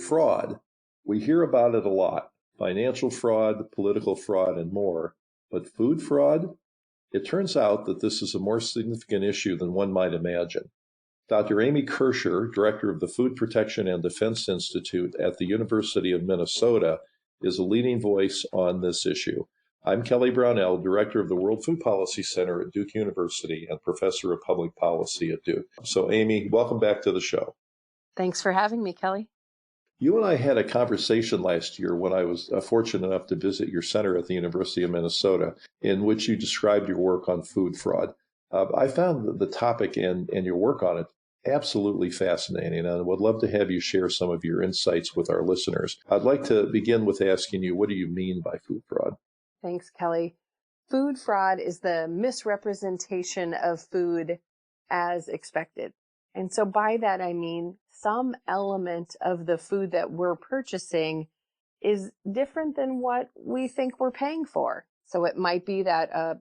fraud. We hear about it a lot: financial fraud, political fraud, and more. But food fraud? It turns out that this is a more significant issue than one might imagine. Dr. Amy Kirscher, director of the Food Protection and Defense Institute at the University of Minnesota, is a leading voice on this issue. I'm Kelly Brownell, director of the World Food Policy Center at Duke University and professor of public policy at Duke. So, Amy, welcome back to the show. Thanks for having me, Kelly. You and I had a conversation last year when I was fortunate enough to visit your center at the University of Minnesota, in which you described your work on food fraud. I found the topic and your work on it absolutely fascinating, and I would love to have you share some of your insights with our listeners. I'd like to begin with asking you, what do you mean by food fraud? Thanks, Kelly. Food fraud is the misrepresentation of food as expected. And so by that, I mean some element of the food that we're purchasing is different than what we think we're paying for. So it might be that a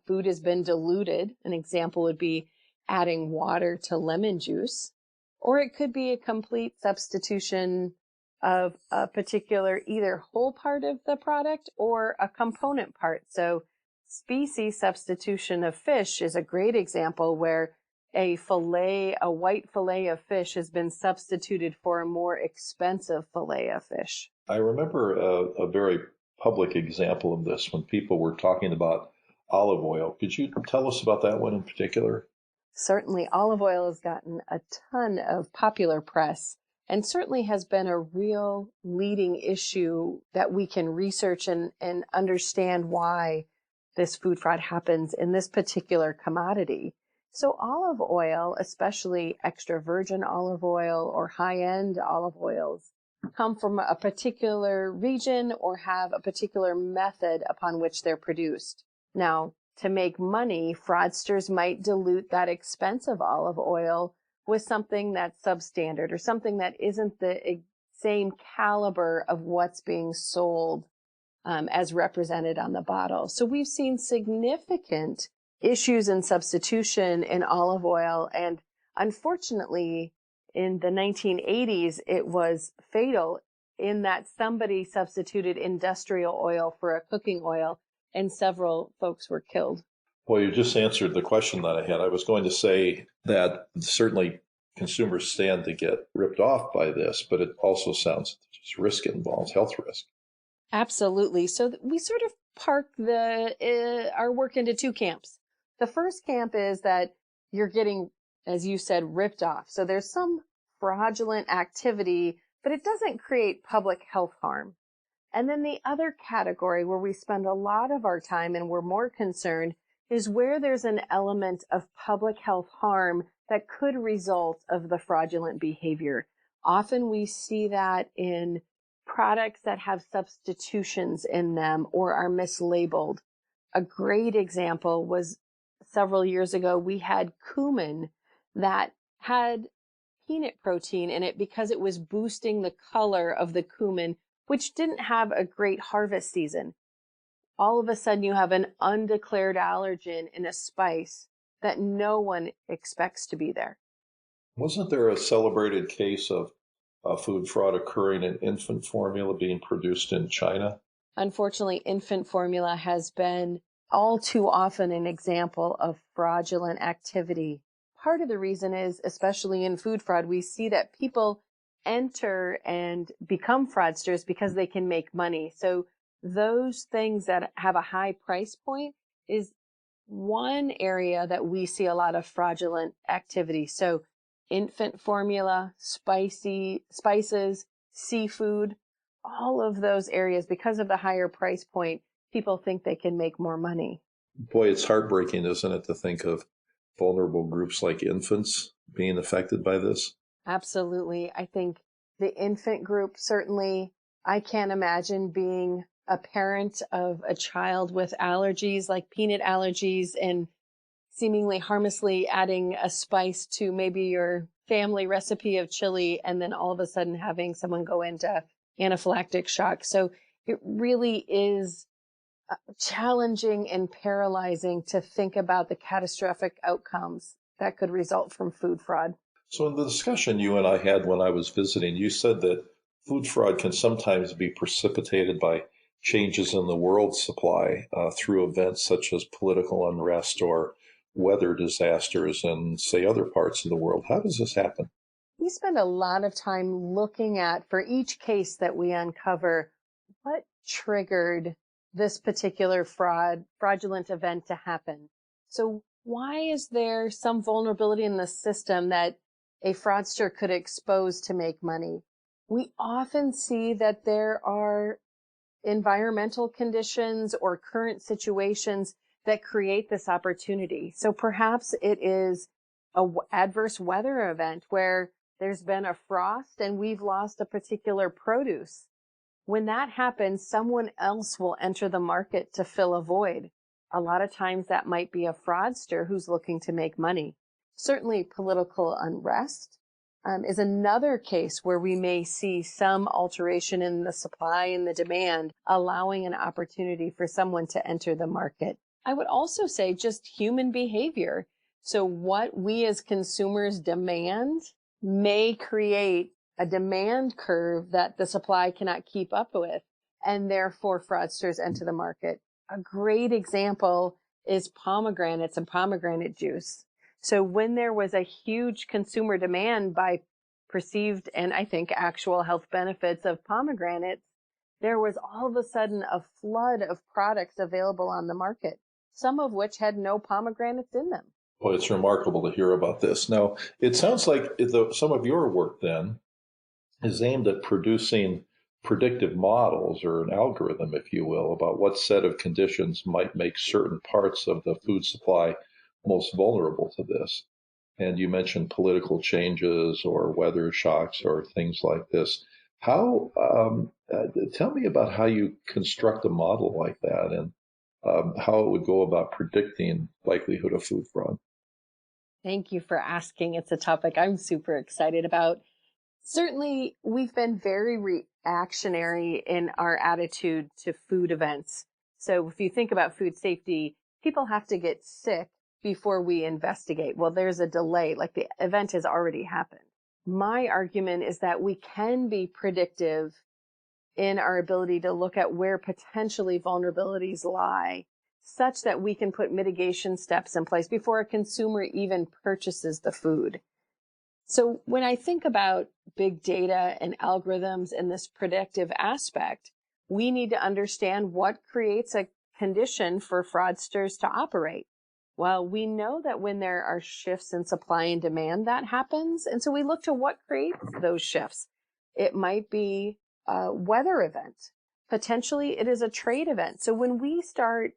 food has been diluted. An example would be adding water to lemon juice, or it could be a complete substitution of a particular either whole part of the product or a component part. So species substitution of fish is a great example where a white fillet of fish has been substituted for a more expensive fillet of fish. I remember a very public example of this when people were talking about olive oil. Could you tell us about that one in particular? Certainly, olive oil has gotten a ton of popular press and certainly has been a real leading issue that we can research and understand why this food fraud happens in this particular commodity. So olive oil, especially extra virgin olive oil or high-end olive oils, come from a particular region or have a particular method upon which they're produced. Now, to make money, fraudsters might dilute that expensive olive oil with something that's substandard or something that isn't the same caliber of what's being sold as represented on the bottle. So we've seen significant issues in substitution in olive oil. And unfortunately, in the 1980s, it was fatal in that somebody substituted industrial oil for a cooking oil and several folks were killed. Well, you just answered the question that I had. I was going to say that certainly consumers stand to get ripped off by this, but it also sounds there's risk involved, health risk. Absolutely. So we sort of park our work into two camps. The first camp is that you're getting, as you said, ripped off. So there's some fraudulent activity, but it doesn't create public health harm. And then the other category where we spend a lot of our time and we're more concerned is where there's an element of public health harm that could result of the fraudulent behavior. Often we see that in products that have substitutions in them or are mislabeled. A great example was several years ago, we had cumin that had peanut protein in it because it was boosting the color of the cumin, which didn't have a great harvest season. All of a sudden, you have an undeclared allergen in a spice that no one expects to be there. Wasn't there a celebrated case of food fraud occurring in infant formula being produced in China? Unfortunately, infant formula has been all too often an example of fraudulent activity. Part of the reason is, especially in food fraud, we see that people enter and become fraudsters because they can make money. So those things that have a high price point is one area that we see a lot of fraudulent activity. So infant formula, spices, seafood, all of those areas, because of the higher price point, people think they can make more money. Boy, it's heartbreaking, isn't it, to think of vulnerable groups like infants being affected by this? Absolutely. I think the infant group, certainly, I can't imagine being a parent of a child with allergies like peanut allergies and seemingly harmlessly adding a spice to maybe your family recipe of chili and then all of a sudden having someone go into anaphylactic shock. So it really is challenging and paralyzing to think about the catastrophic outcomes that could result from food fraud. So in the discussion you and I had when I was visiting, you said that food fraud can sometimes be precipitated by changes in the world supply through events such as political unrest or weather disasters in, say, other parts of the world. How does this happen? We spend a lot of time looking at, for each case that we uncover, what triggered this particular fraudulent event to happen. So why is there some vulnerability in the system that a fraudster could expose to make money? We often see that there are environmental conditions or current situations that create this opportunity. So perhaps it is a adverse weather event where there's been a frost and we've lost a particular produce. When that happens, someone else will enter the market to fill a void. A lot of times that might be a fraudster who's looking to make money. Certainly political unrest is another case where we may see some alteration in the supply and the demand, allowing an opportunity for someone to enter the market. I would also say just human behavior. So what we as consumers demand may create a demand curve that the supply cannot keep up with, and therefore fraudsters enter the market. A great example is pomegranates and pomegranate juice. So when there was a huge consumer demand by perceived and I think actual health benefits of pomegranates, there was all of a sudden a flood of products available on the market, some of which had no pomegranates in them. Boy, it's remarkable to hear about this. Now, it sounds like some of your work then is aimed at producing predictive models or an algorithm, if you will, about what set of conditions might make certain parts of the food supply most vulnerable to this. And you mentioned political changes or weather shocks or things like this. How, tell me about how you construct a model like that and how it would go about predicting likelihood of food fraud. Thank you for asking. It's a topic I'm super excited about. Certainly, we've been very reactionary in our attitude to food events. So if you think about food safety, people have to get sick before we investigate. Well, there's a delay, like the event has already happened. My argument is that we can be predictive in our ability to look at where potentially vulnerabilities lie, such that we can put mitigation steps in place before a consumer even purchases the food. So when I think about big data and algorithms and this predictive aspect, we need to understand what creates a condition for fraudsters to operate. Well, we know that when there are shifts in supply and demand, that happens. And so we look to what creates those shifts. It might be a weather event. Potentially it is a trade event. So when we start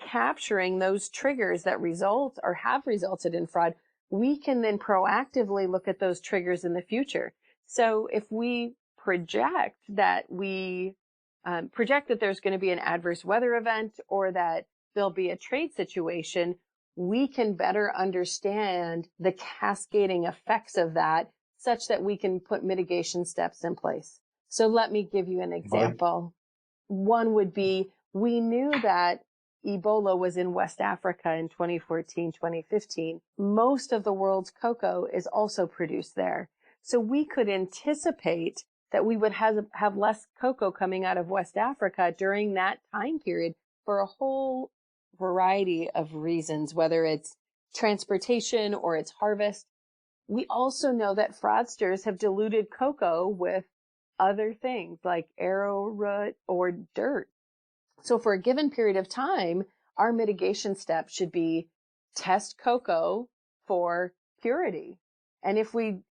capturing those triggers that result or have resulted in fraud, we can then proactively look at those triggers in the future. So if we project that there's going to be an adverse weather event or that there'll be a trade situation, we can better understand the cascading effects of that such that we can put mitigation steps in place. So let me give you an example. One would be, we knew that Ebola was in West Africa in 2014, 2015. Most of the world's cocoa is also produced there. So we could anticipate that we would have less cocoa coming out of West Africa during that time period for a whole variety of reasons, whether it's transportation or it's harvest. We also know that fraudsters have diluted cocoa with other things like arrowroot or dirt. So for a given period of time, our mitigation step should be test cocoa for purity. And if we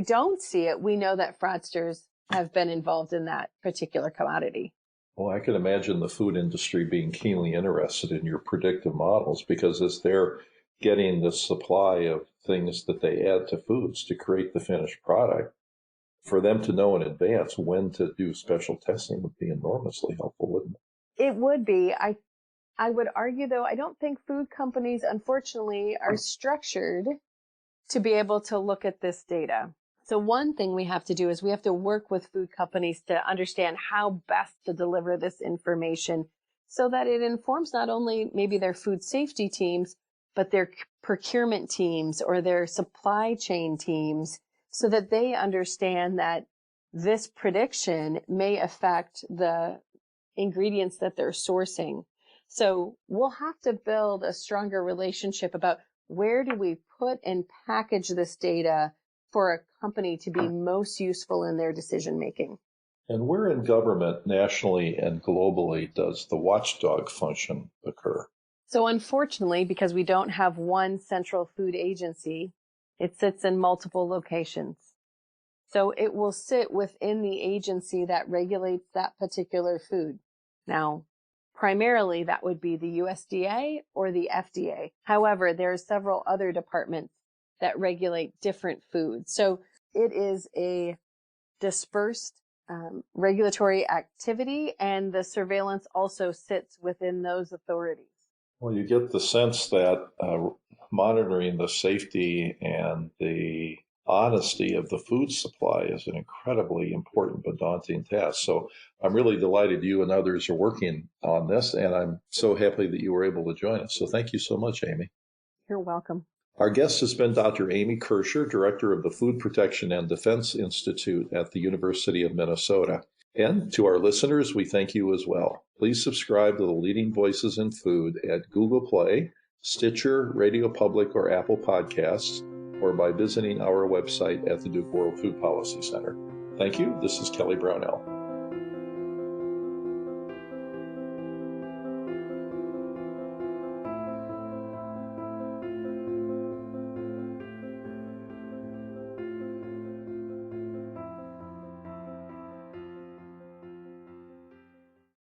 don't see it, we know that fraudsters have been involved in that particular commodity. Well, I can imagine the food industry being keenly interested in your predictive models because as they're getting the supply of things that they add to foods to create the finished product, for them to know in advance when to do special testing would be enormously helpful, wouldn't it? It would be. I would argue, though, I don't think food companies, unfortunately, are structured to be able to look at this data. So one thing we have to do is we have to work with food companies to understand how best to deliver this information so that it informs not only maybe their food safety teams, but their procurement teams or their supply chain teams so that they understand that this prediction may affect the ingredients that they're sourcing. So we'll have to build a stronger relationship about where do we put and package this data for a company to be most useful in their decision making. And where in government, nationally and globally, does the watchdog function occur? So unfortunately, because we don't have one central food agency, it sits in multiple locations. So it will sit within the agency that regulates that particular food. Now, primarily that would be the USDA or the FDA. However, there are several other departments that regulate different foods. So it is a dispersed regulatory activity, and the surveillance also sits within those authorities. Well, you get the sense that monitoring the safety and the honesty of the food supply is an incredibly important but daunting task. So I'm really delighted you and others are working on this, and I'm so happy that you were able to join us. So thank you so much, Amy. You're welcome. Our guest has been Dr. Amy Kirscher, Director of the Food Protection and Defense Institute at the University of Minnesota. And to our listeners, we thank you as well. Please subscribe to the Leading Voices in Food at Google Play, Stitcher, Radio Public, or Apple Podcasts, or by visiting our website at the Duke World Food Policy Center. Thank you. This is Kelly Brownell.